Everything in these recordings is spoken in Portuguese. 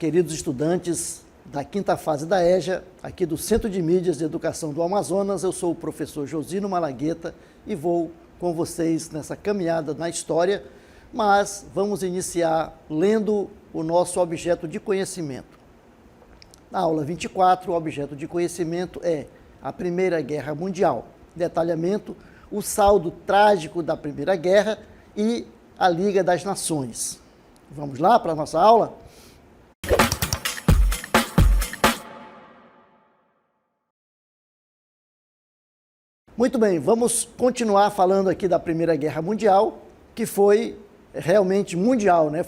queridos estudantes da quinta fase da EJA, aqui do Centro de Mídias de Educação do Amazonas. Eu sou o professor Josino Malagueta e vou com vocês nessa caminhada na história, mas vamos iniciar lendo o nosso objeto de conhecimento. Na aula 24, o objeto de conhecimento é a Primeira Guerra Mundial. Detalhamento, o saldo trágico da Primeira Guerra e a Liga das Nações. Vamos lá para a nossa aula? Muito bem, vamos continuar falando aqui da Primeira Guerra Mundial, que foi realmente mundial, né?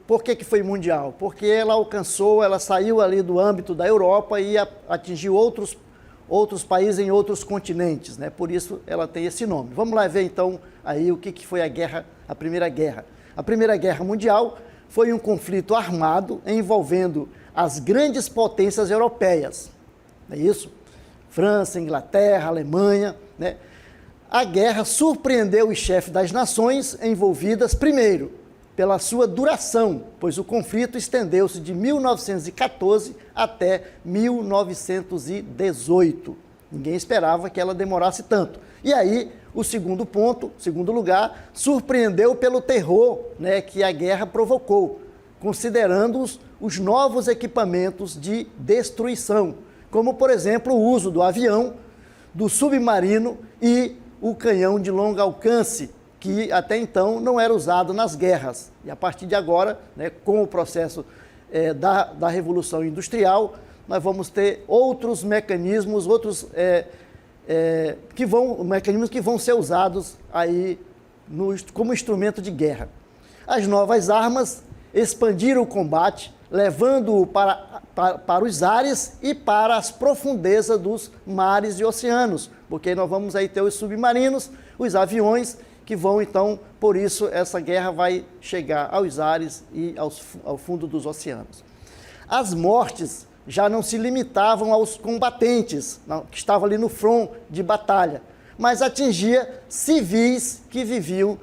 Por que foi mundial? Porque ela saiu ali do âmbito da Europa e atingiu outros países em outros continentes, né? Por isso ela tem esse nome. Vamos lá ver então aí o que foi a Primeira Guerra. A Primeira Guerra Mundial foi um conflito armado envolvendo as grandes potências europeias, não é isso? França, Inglaterra, Alemanha, né? A guerra surpreendeu os chefes das nações envolvidas, primeiro, pela sua duração, pois o conflito estendeu-se de 1914 até 1918. Ninguém esperava que ela demorasse tanto. E aí, o segundo lugar, surpreendeu pelo terror, né, que a guerra provocou, considerando os novos equipamentos de destruição, como, por exemplo, o uso do avião, do submarino e o canhão de longo alcance, que até então não era usado nas guerras. E a partir de agora, né, com o processo da Revolução Industrial, nós vamos ter outros mecanismos, mecanismos que vão ser usados aí como instrumento de guerra. As novas armas expandiram o combate, levando-o para os ares e para as profundezas dos mares e oceanos, porque nós vamos aí ter os submarinos, os aviões, que vão então, por isso essa guerra vai chegar aos ares e ao fundo dos oceanos. As mortes já não se limitavam aos combatentes, que estavam ali no front de batalha, mas atingia civis que viviam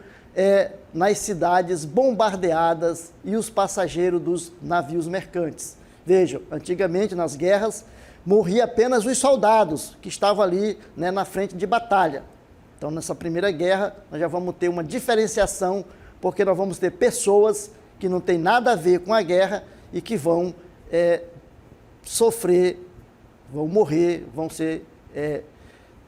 nas cidades bombardeadas e os passageiros dos navios mercantes. Vejam, antigamente nas guerras morria apenas os soldados que estavam ali, né, na frente de batalha. Então nessa Primeira Guerra nós já vamos ter uma diferenciação, porque nós vamos ter pessoas que não têm nada a ver com a guerra e que vão sofrer, vão morrer, vão ser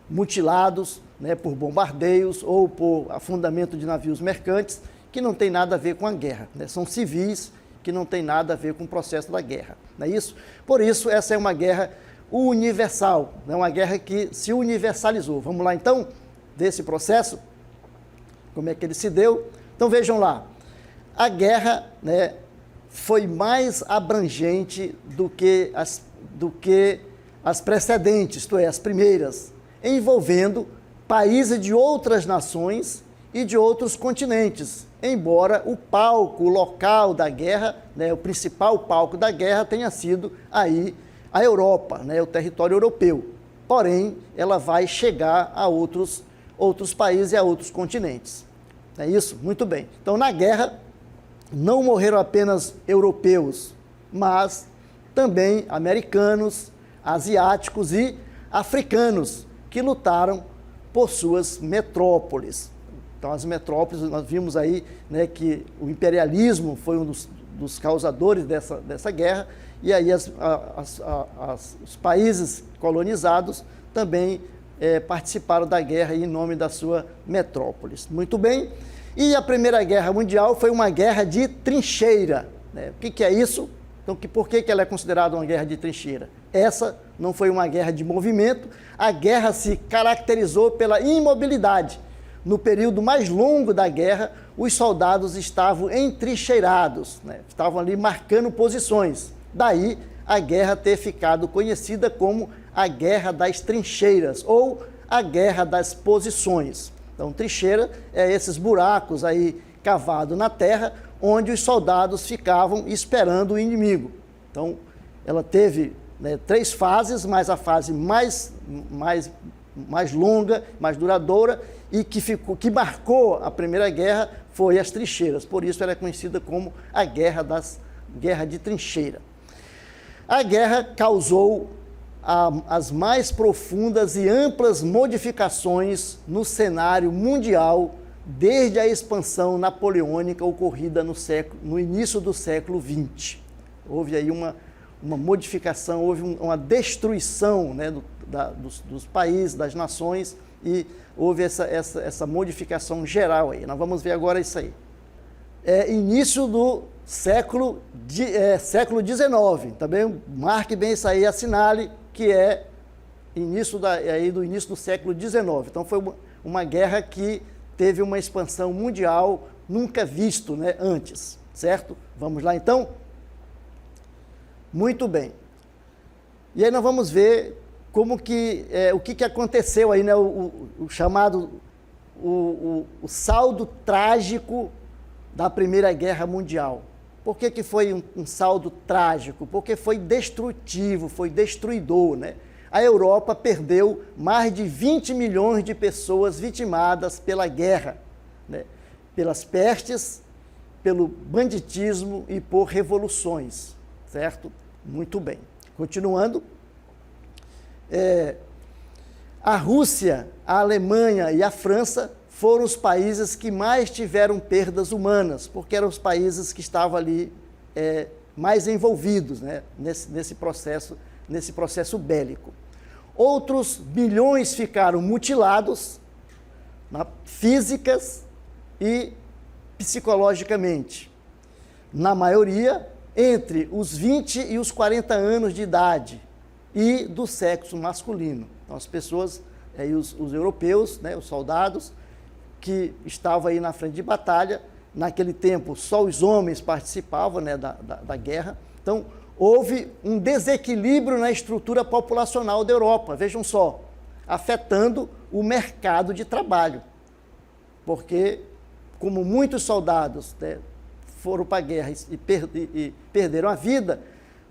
mutilados, né, por bombardeios ou por afundamento de navios mercantes, que não tem nada a ver com a guerra, né? São civis que não tem nada a ver com o processo da guerra, não é isso? Por isso, essa é uma guerra universal, né? Uma guerra que se universalizou. Vamos lá, então, desse processo, como é que ele se deu? Então, vejam lá, a guerra, né, foi mais abrangente do que as precedentes, isto é, as primeiras, envolvendo países de outras nações e de outros continentes, embora o palco local da guerra, né, o principal palco da guerra tenha sido aí a Europa, né, o território europeu. Porém, ela vai chegar a outros países e a outros continentes. É isso? Muito bem. Então, na guerra, não morreram apenas europeus, mas também americanos, asiáticos e africanos, que lutaram por suas metrópoles. Então, as metrópoles, nós vimos aí, né, que o imperialismo foi um dos causadores dessa guerra, e aí os países colonizados também participaram da guerra em nome da sua metrópoles. Muito bem. E a Primeira Guerra Mundial foi uma guerra de trincheira, né? O que é isso? Então, por que ela é considerada uma guerra de trincheira? Essa não foi uma guerra de movimento, a guerra se caracterizou pela imobilidade. No período mais longo da guerra, os soldados estavam entrincheirados, né? Estavam ali marcando posições. Daí, a guerra ter ficado conhecida como a Guerra das Trincheiras ou a Guerra das Posições. Então, trincheira é esses buracos aí cavados na terra, onde os soldados ficavam esperando o inimigo. Então, ela teve, né, 3 fases, mas a fase mais longa, mais duradoura e que marcou a Primeira Guerra foi as trincheiras. Por isso ela é conhecida como a Guerra de Trincheira. A guerra causou as mais profundas e amplas modificações no cenário mundial desde a expansão napoleônica ocorrida no início do século XX. Houve aí uma modificação, houve uma destruição, né, dos países, das nações, e houve essa modificação geral aí. Nós vamos ver agora isso aí. Início do século XIX, também marque bem isso aí, assinale que é do início do século XIX. Então foi uma guerra que teve uma expansão mundial nunca visto, né, antes, certo? Vamos lá então? Muito bem. E aí nós vamos ver como que, o que aconteceu aí, né, o chamado, o saldo trágico da Primeira Guerra Mundial. Por que foi um saldo trágico? Porque foi destrutivo, foi destruidor, né? A Europa perdeu mais de 20 milhões de pessoas vitimadas pela guerra, né? Pelas pestes, pelo banditismo e por revoluções, certo? Muito bem. Continuando, a Rússia, a Alemanha e a França foram os países que mais tiveram perdas humanas, porque eram os países que estavam ali mais envolvidos, né, nesse processo bélico. Outros bilhões ficaram mutilados, físicas e psicologicamente. Na maioria, entre os 20 e os 40 anos de idade e do sexo masculino. Então, as pessoas, os europeus, né, os soldados, que estavam aí na frente de batalha, naquele tempo só os homens participavam, né, da guerra. Então, houve um desequilíbrio na estrutura populacional da Europa, vejam só, afetando o mercado de trabalho. Porque, como muitos soldados, né, foram para a guerra e perderam a vida,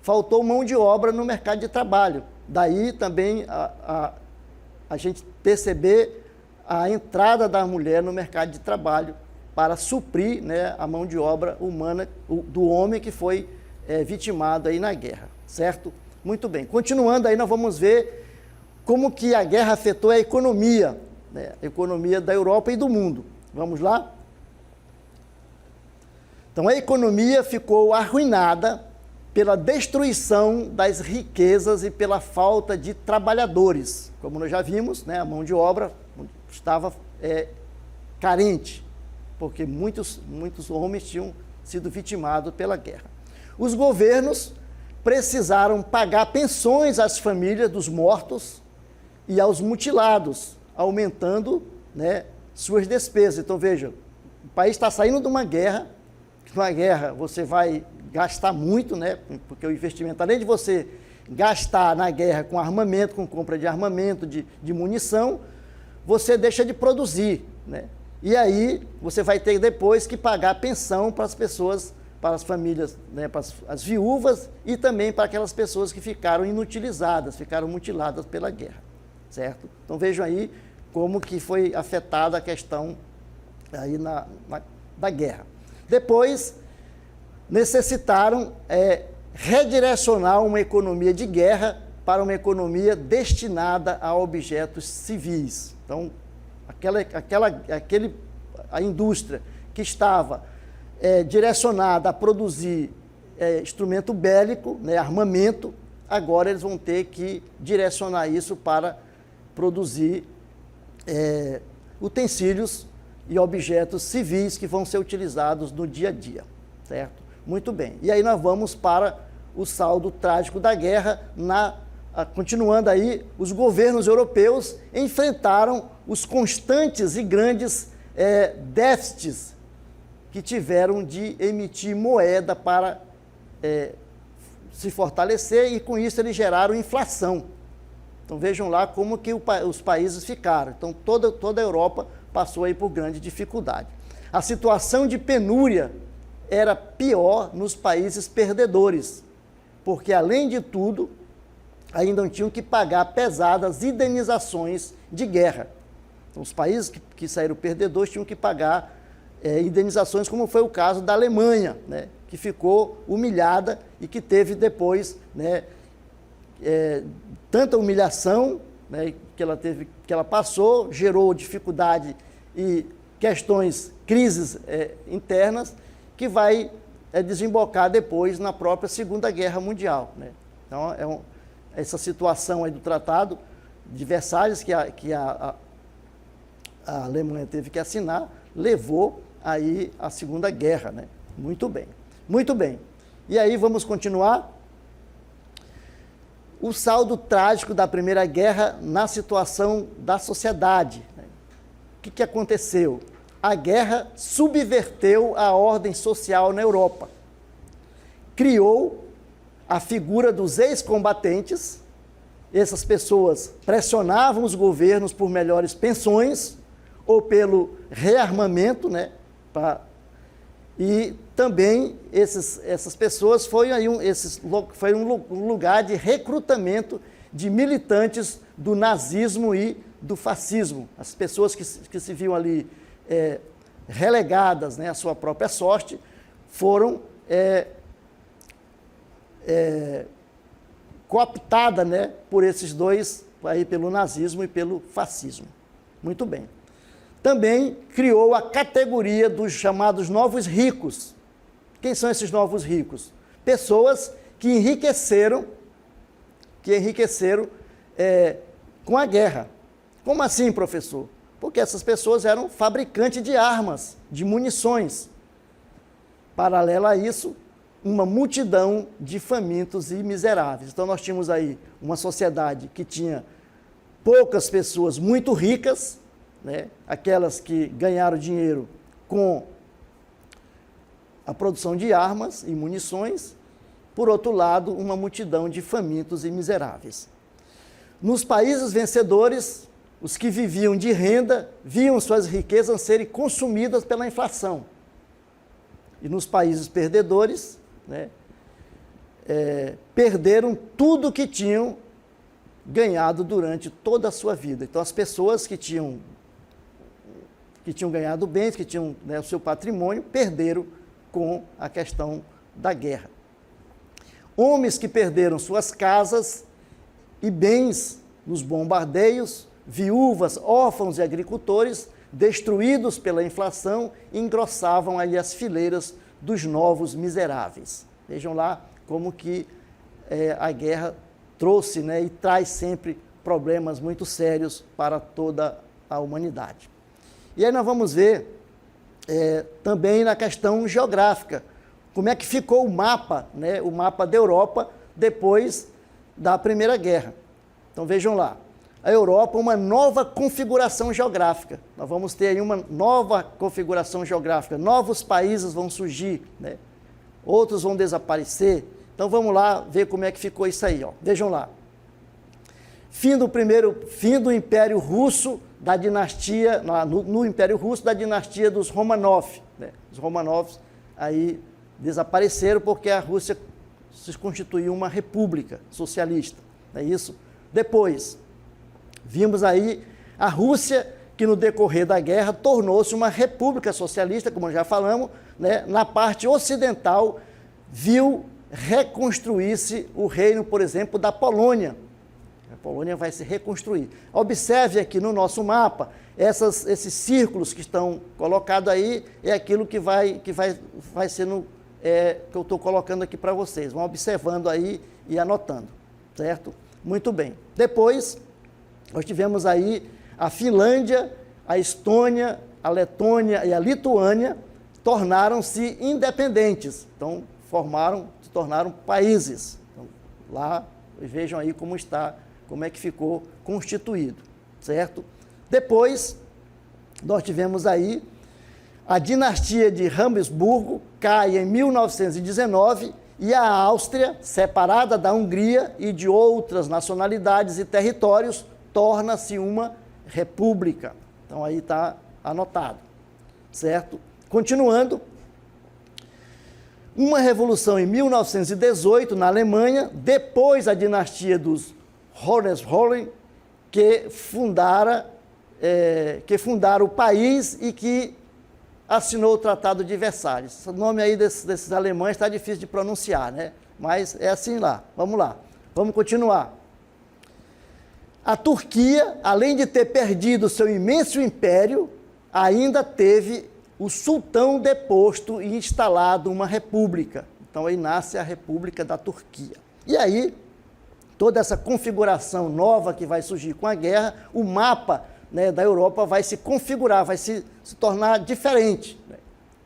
faltou mão de obra no mercado de trabalho. Daí também a gente perceber a entrada da mulher no mercado de trabalho para suprir, né, a mão de obra humana do homem que foi vitimado aí na guerra, certo? Muito bem. Continuando aí, nós vamos ver como que a guerra afetou a economia, né, a economia da Europa e do mundo. Vamos lá? Então, a economia ficou arruinada pela destruição das riquezas e pela falta de trabalhadores. Como nós já vimos, né, a mão de obra estava carente, porque muitos homens tinham sido vitimados pela guerra. Os governos precisaram pagar pensões às famílias dos mortos e aos mutilados, aumentando, né, suas despesas. Então, veja, o país está saindo de uma guerra. Numa guerra você vai gastar muito, né, porque o investimento, além de você gastar na guerra com armamento, com compra de armamento, de munição, você deixa de produzir, né? E aí você vai ter depois que pagar pensão para as pessoas, para as famílias, né, para as viúvas e também para aquelas pessoas que ficaram inutilizadas, ficaram mutiladas pela guerra, certo? Então vejam aí como que foi afetada a questão aí da guerra. Depois necessitaram redirecionar uma economia de guerra para uma economia destinada a objetos civis. Então, a indústria que estava direcionada a produzir instrumento bélico, né, armamento, agora eles vão ter que direcionar isso para produzir utensílios e objetos civis que vão ser utilizados no dia a dia, certo? Muito bem. E aí nós vamos para o saldo trágico da guerra. Continuando aí, os governos europeus enfrentaram os constantes e grandes déficits que tiveram de emitir moeda para se fortalecer, e com isso eles geraram inflação. Então vejam lá como que os países ficaram. Então toda a Europa passou aí por grande dificuldade. A situação de penúria era pior nos países perdedores, porque além de tudo, ainda tinham que pagar pesadas indenizações de guerra. Então, os países que saíram perdedores tinham que pagar indenizações, como foi o caso da Alemanha, né, que ficou humilhada e que teve depois, né, tanta humilhação, né, que ela passou, gerou dificuldade e questões, crises internas, que vai desembocar depois na própria Segunda Guerra Mundial, né? Então, essa situação aí do Tratado de Versalhes, que a Alemanha teve que assinar, levou aí à Segunda Guerra, né? Muito bem, muito bem. E aí vamos continuar. O saldo trágico da Primeira Guerra na situação da sociedade, né? O que aconteceu? A guerra subverteu a ordem social na Europa. Criou a figura dos ex-combatentes. Essas pessoas pressionavam os governos por melhores pensões ou pelo rearmamento, né? E também essas pessoas foi um lugar de recrutamento de militantes do nazismo e do fascismo. As pessoas que se viam ali relegadas, né, à sua própria sorte, foram cooptadas, né, por esses dois, aí, pelo nazismo e pelo fascismo. Muito bem. Também criou a categoria dos chamados novos ricos. Quem são esses novos ricos? Pessoas que enriqueceram com a guerra. Como assim, professor? Porque essas pessoas eram fabricantes de armas, de munições. Paralelo a isso, uma multidão de famintos e miseráveis. Então, nós tínhamos aí uma sociedade que tinha poucas pessoas muito ricas, né? Aquelas que ganharam dinheiro com a produção de armas e munições. Por outro lado, uma multidão de famintos e miseráveis. Nos países vencedores, os que viviam de renda viam suas riquezas serem consumidas pela inflação. E nos países perdedores, né, perderam tudo que tinham ganhado durante toda a sua vida. Então, as pessoas que tinham ganhado bens, que tinham, né, o seu patrimônio, perderam com a questão da guerra. Homens que perderam suas casas e bens nos bombardeios, viúvas, órfãos e agricultores, destruídos pela inflação, engrossavam aí as fileiras dos novos miseráveis. Vejam lá como que a guerra trouxe, né, e traz sempre problemas muito sérios para toda a humanidade. E aí nós vamos ver também na questão geográfica, como é que ficou o mapa, né, o mapa da Europa depois da Primeira Guerra. Então vejam lá, a Europa, uma nova configuração geográfica. Nós vamos ter aí uma nova configuração geográfica, novos países vão surgir, né? Outros vão desaparecer. Então vamos lá ver como é que ficou isso aí, ó. Vejam lá. Fim do Império Russo, da dinastia, no Império Russo, da dinastia dos Romanov, né? Os Romanovs aí desapareceram porque a Rússia se constituiu uma república socialista, não é isso? Depois, vimos aí a Rússia, que no decorrer da guerra tornou-se uma república socialista, como já falamos, né? Na parte ocidental, viu reconstruir-se o reino, por exemplo, da Polônia. A Polônia vai se reconstruir. Observe aqui no nosso mapa, esses círculos que estão colocados aí, é aquilo que vai sendo, que eu estou colocando aqui para vocês. Vão observando aí e anotando, certo? Muito bem. Depois, nós tivemos aí a Finlândia, a Estônia, a Letônia e a Lituânia tornaram-se independentes. Então, se tornaram países. Então, lá, vejam aí como é que ficou constituído, certo? Depois, nós tivemos aí a dinastia de Habsburgo, cai em 1919, e a Áustria, separada da Hungria e de outras nacionalidades e territórios, torna-se uma república. Então, aí está anotado, certo? Continuando, uma revolução em 1918 na Alemanha, depois a dinastia dos Hohenzollern, que fundaram o país e que assinou o Tratado de Versalhes. O nome aí desses alemães está difícil de pronunciar, né? Mas é assim lá. Vamos lá. Vamos continuar. A Turquia, além de ter perdido seu imenso império, ainda teve o sultão deposto e instalado uma república. Então aí nasce a República da Turquia. E aí, toda essa configuração nova que vai surgir com a guerra, o mapa, né, da Europa vai se configurar, vai se tornar diferente, né?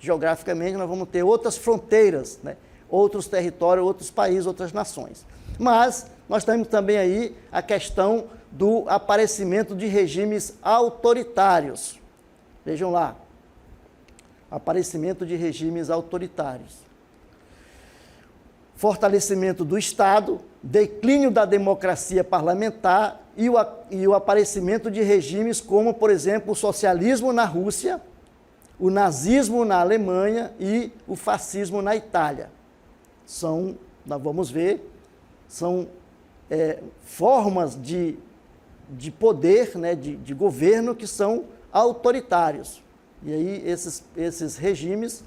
Geograficamente nós vamos ter outras fronteiras, né? Outros territórios, outros países, outras nações. Mas nós temos também aí a questão do aparecimento de regimes autoritários. Vejam lá, aparecimento de regimes autoritários. Fortalecimento do Estado, declínio da democracia parlamentar e o aparecimento de regimes como, por exemplo, o socialismo na Rússia, o nazismo na Alemanha e o fascismo na Itália. Nós vamos ver, são formas de poder, né, de governo que são autoritários. E aí esses regimes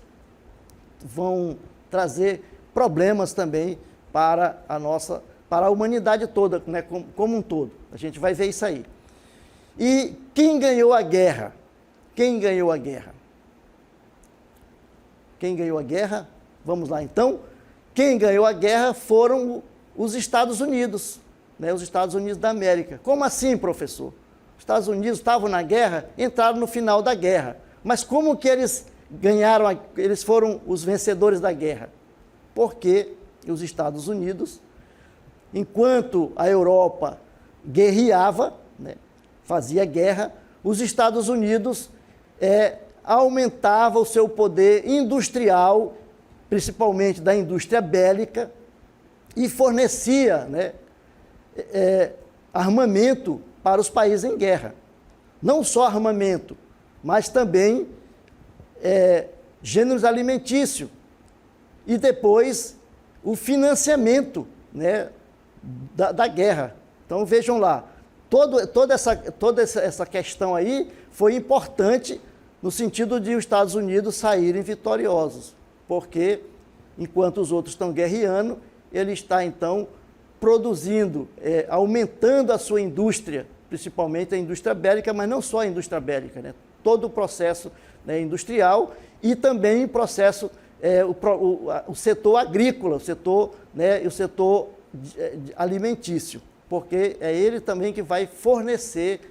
vão trazer problemas também para a humanidade toda, né, como um todo. A gente vai ver isso aí. E quem ganhou a guerra? Quem ganhou a guerra? Quem ganhou a guerra? Vamos lá então. Quem ganhou a guerra foram os Estados Unidos, né, os Estados Unidos da América. Como assim, professor? Os Estados Unidos estavam na guerra, entraram no final da guerra. Mas como que eles ganharam, eles foram os vencedores da guerra? Porque os Estados Unidos, enquanto a Europa guerreava, né, fazia guerra, os Estados Unidos aumentava o seu poder industrial, principalmente da indústria bélica, e fornecia, né, armamento para os países em guerra. Não só armamento, mas também gêneros alimentícios. E depois o financiamento, né, da guerra. Então vejam lá, toda essa questão aí foi importante no sentido de os Estados Unidos saírem vitoriosos, porque enquanto os outros estão guerreando, ele está então produzindo, aumentando a sua indústria, principalmente a indústria bélica, mas não só a indústria bélica, né? Todo o processo, né, industrial e também o processo, o setor agrícola, o setor alimentício, porque é ele também que vai fornecer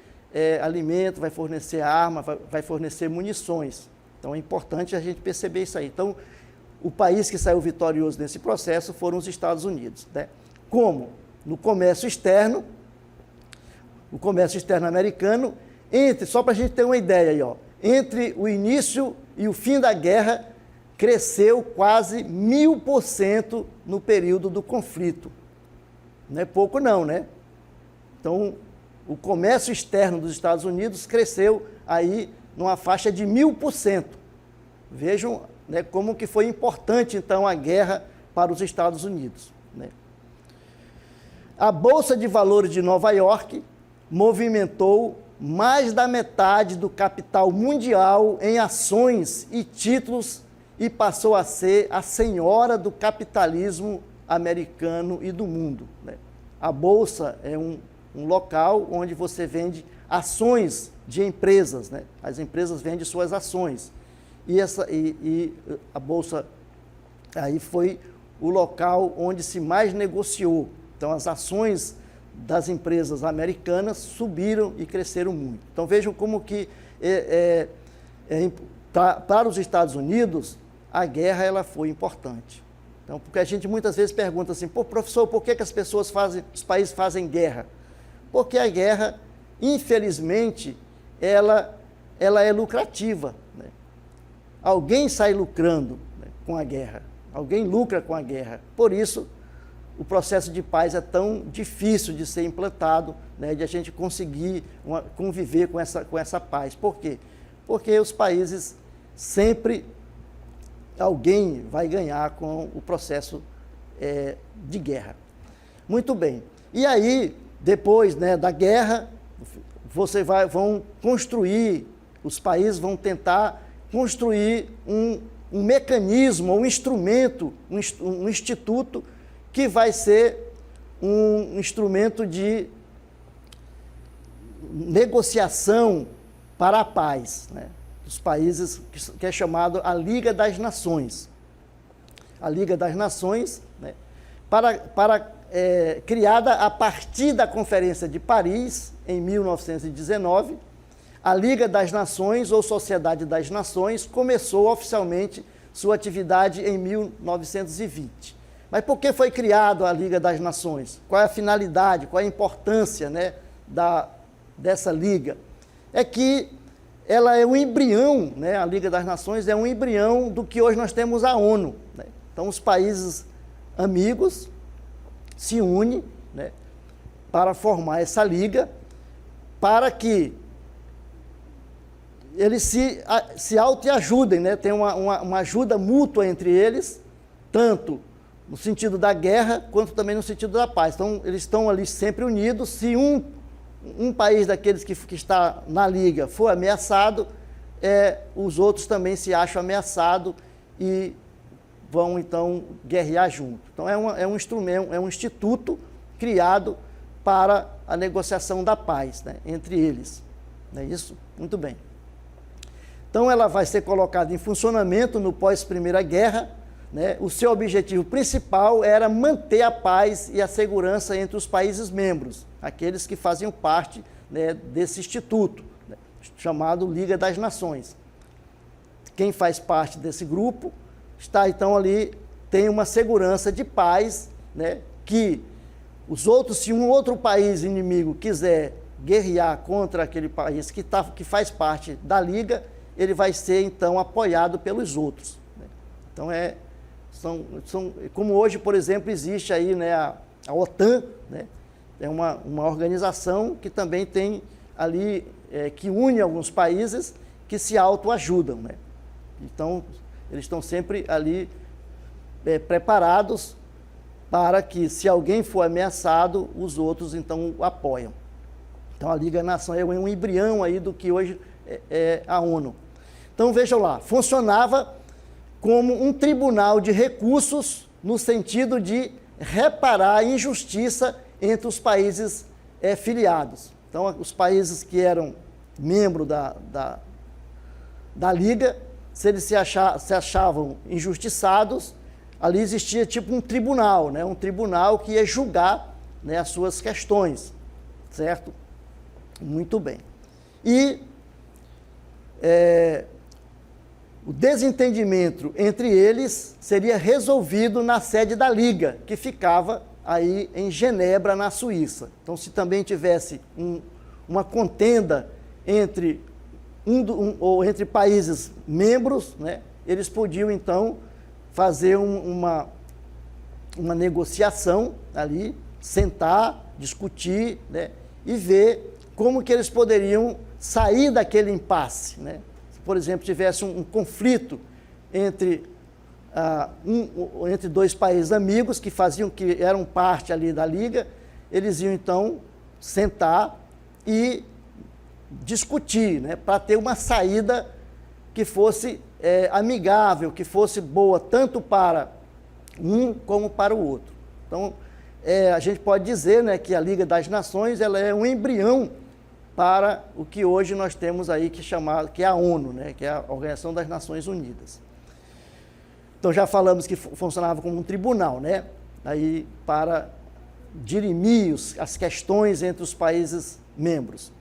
alimento, vai fornecer arma, vai fornecer munições. Então é importante a gente perceber isso aí. Então, o país que saiu vitorioso nesse processo foram os Estados Unidos, né? Como? No comércio externo, o comércio externo americano, só para a gente ter uma ideia aí, ó, entre o início e o fim da guerra, cresceu quase 1000% no período do conflito. Não é pouco não, né? Então, o comércio externo dos Estados Unidos cresceu aí numa faixa de 1000%. Vejam, né, como que foi importante, então, a guerra para os Estados Unidos, né? A Bolsa de Valores de Nova York movimentou mais da metade do capital mundial em ações e títulos e passou a ser a senhora do capitalismo americano e do mundo, né? A Bolsa é um local onde você vende ações de empresas, né? As empresas vendem suas ações. E a Bolsa aí foi o local onde se mais negociou. Então, as ações das empresas americanas subiram e cresceram muito. Então, vejam como que, para os Estados Unidos, a guerra ela foi importante. Então, porque a gente muitas vezes pergunta assim, pô, professor, por que as pessoas os países fazem guerra? Porque a guerra, infelizmente, ela é lucrativa, né? Alguém sai lucrando, né, com a guerra, alguém lucra com a guerra. Por isso, o processo de paz é tão difícil de ser implantado, né, de a gente conseguir conviver com essa paz. Por quê? Porque os países sempre, alguém vai ganhar com o processo de guerra. Muito bem. E aí, depois, né, da guerra, vão construir, os países vão tentar construir um mecanismo, um instrumento, um instituto que vai ser um instrumento de negociação para a paz, né, dos países, que é chamado a Liga das Nações. A Liga das Nações, né, criada a partir da Conferência de Paris, em 1919, a Liga das Nações, ou Sociedade das Nações, começou oficialmente sua atividade em 1920. Mas por que foi criada a Liga das Nações? Qual é a finalidade, qual é a importância, né, dessa Liga? É que ela é um embrião, né, a Liga das Nações é um embrião do que hoje nós temos a ONU, né? Então, os países amigos se unem, né, para formar essa liga, para que eles se autoajudem, né? Tem uma ajuda mútua entre eles, tanto no sentido da guerra, quanto também no sentido da paz. Então, eles estão ali sempre unidos. Se um país daqueles que está na liga for ameaçado, os outros também se acham ameaçados e vão, então, guerrear junto. Então, é um instrumento, é um instituto criado para a negociação da paz, né, entre eles. Não é isso? Muito bem. Então, ela vai ser colocada em funcionamento no pós-Primeira Guerra, né? O seu objetivo principal era manter a paz e a segurança entre os países membros, aqueles que faziam parte, né, desse instituto, né, chamado Liga das Nações. Quem faz parte desse grupo está, então, ali, tem uma segurança de paz, né, que se um outro país inimigo quiser guerrear contra aquele país que faz parte da Liga, ele vai ser, então, apoiado pelos outros, né? Então, como hoje, por exemplo, existe aí, né, a OTAN, né? É uma organização que também tem ali, que une alguns países que se autoajudam, né? Então, eles estão sempre ali preparados para que, se alguém for ameaçado, os outros, então, o apoiam. Então, a Liga das Nações é um embrião aí do que hoje é a ONU. Então, vejam lá, funcionava como um tribunal de recursos no sentido de reparar a injustiça entre os países filiados. Então, os países que eram membros da Liga, se eles se achavam injustiçados, ali existia tipo um tribunal, né? Um tribunal que ia julgar, né, as suas questões, certo? Muito bem. E o desentendimento entre eles seria resolvido na sede da Liga, que ficava aí em Genebra, na Suíça. Então, se também tivesse uma contenda entre entre países membros, né, eles podiam, então, fazer uma negociação ali, sentar, discutir, né, e ver como que eles poderiam sair daquele impasse, né? Se, por exemplo, tivesse um conflito entre dois países amigos que eram parte ali da Liga, eles iam, então, sentar e discutir, né, para ter uma saída que fosse amigável, que fosse boa tanto para um como para o outro. Então, a gente pode dizer, né, que a Liga das Nações ela é um embrião para o que hoje nós temos aí que é a ONU, né, que é a Organização das Nações Unidas. Então, já falamos que funcionava como um tribunal, né, aí para dirimir as questões entre os países membros.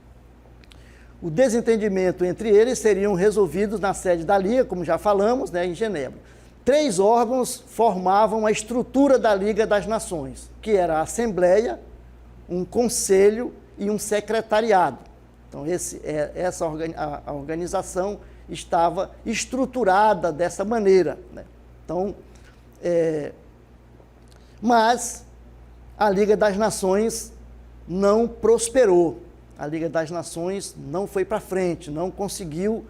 O desentendimento entre eles seriam resolvidos na sede da Liga, como já falamos, né, em Genebra. 3 órgãos formavam a estrutura da Liga das Nações, que era a Assembleia, um Conselho e um Secretariado. Então, a organização estava estruturada dessa maneira, né? Então, mas a Liga das Nações não prosperou. A Liga das Nações não foi para frente, não conseguiu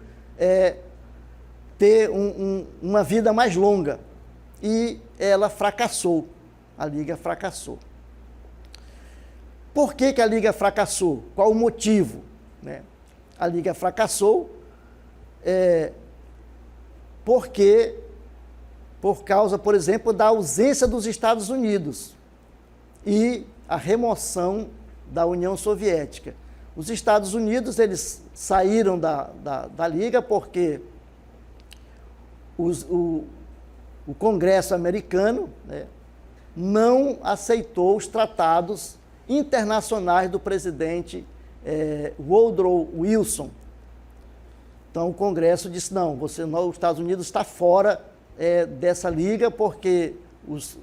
ter uma vida mais longa. E ela fracassou, a Liga fracassou. Por que a Liga fracassou? Qual o motivo, né? A Liga fracassou por causa, por exemplo, da ausência dos Estados Unidos. E a remoção da União Soviética. Os Estados Unidos, eles saíram da Liga porque o Congresso americano, né, não aceitou os tratados internacionais do presidente Woodrow Wilson. Então o Congresso disse, não, os Estados Unidos está fora dessa liga porque os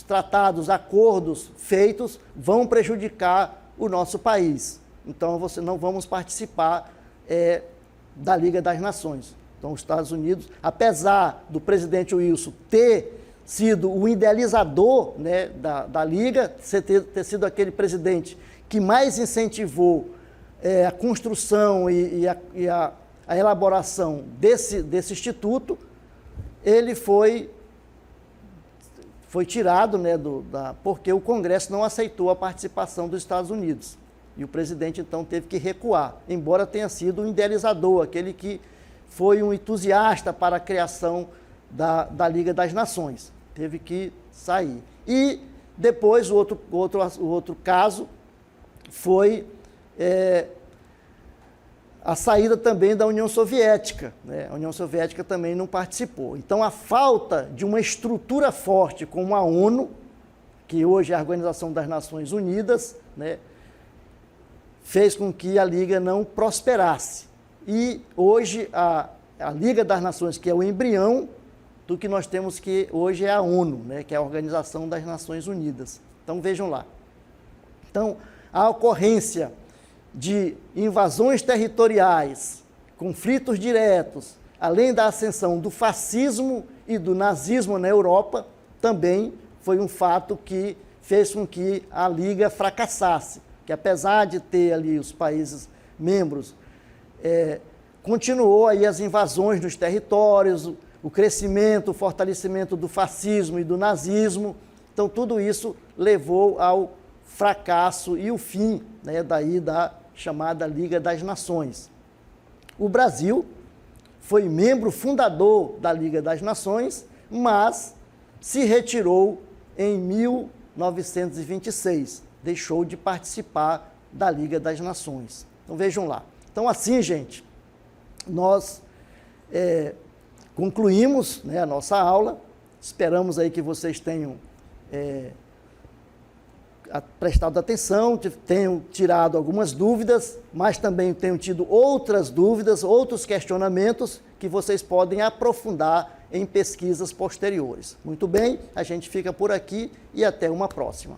tratados, acordos feitos vão prejudicar o nosso país. Então não vamos participar da Liga das Nações. Então os Estados Unidos, apesar do presidente Wilson ter sido o idealizador, né, da Liga, ter sido aquele presidente que mais incentivou a construção e a elaboração desse instituto, ele foi tirado, né, porque o Congresso não aceitou a participação dos Estados Unidos. E o presidente, então, teve que recuar, embora tenha sido um idealizador, aquele que foi um entusiasta para a criação da Liga das Nações. Teve que sair. E depois, o outro caso foi a saída também da União Soviética, né? A União Soviética também não participou. Então, a falta de uma estrutura forte como a ONU, que hoje é a Organização das Nações Unidas, né, fez com que a Liga não prosperasse. E hoje a Liga das Nações, que é o embrião do que nós temos que hoje é a ONU, né, que é a Organização das Nações Unidas. Então, vejam lá. Então, a ocorrência de invasões territoriais, conflitos diretos, além da ascensão do fascismo e do nazismo na Europa, também foi um fato que fez com que a Liga fracassasse, que apesar de ter ali os países membros, continuou aí as invasões dos territórios, o crescimento, o fortalecimento do fascismo e do nazismo. Então, tudo isso levou ao fracasso e o fim, né, daí da chamada Liga das Nações. O Brasil foi membro fundador da Liga das Nações, mas se retirou em 1926, deixou de participar da Liga das Nações. Então vejam lá. Então assim, gente, nós concluímos, né, a nossa aula. Esperamos aí que vocês tenham prestado atenção, tenham tirado algumas dúvidas, mas também tenham tido outras dúvidas, outros questionamentos que vocês podem aprofundar em pesquisas posteriores. Muito bem, a gente fica por aqui e até uma próxima.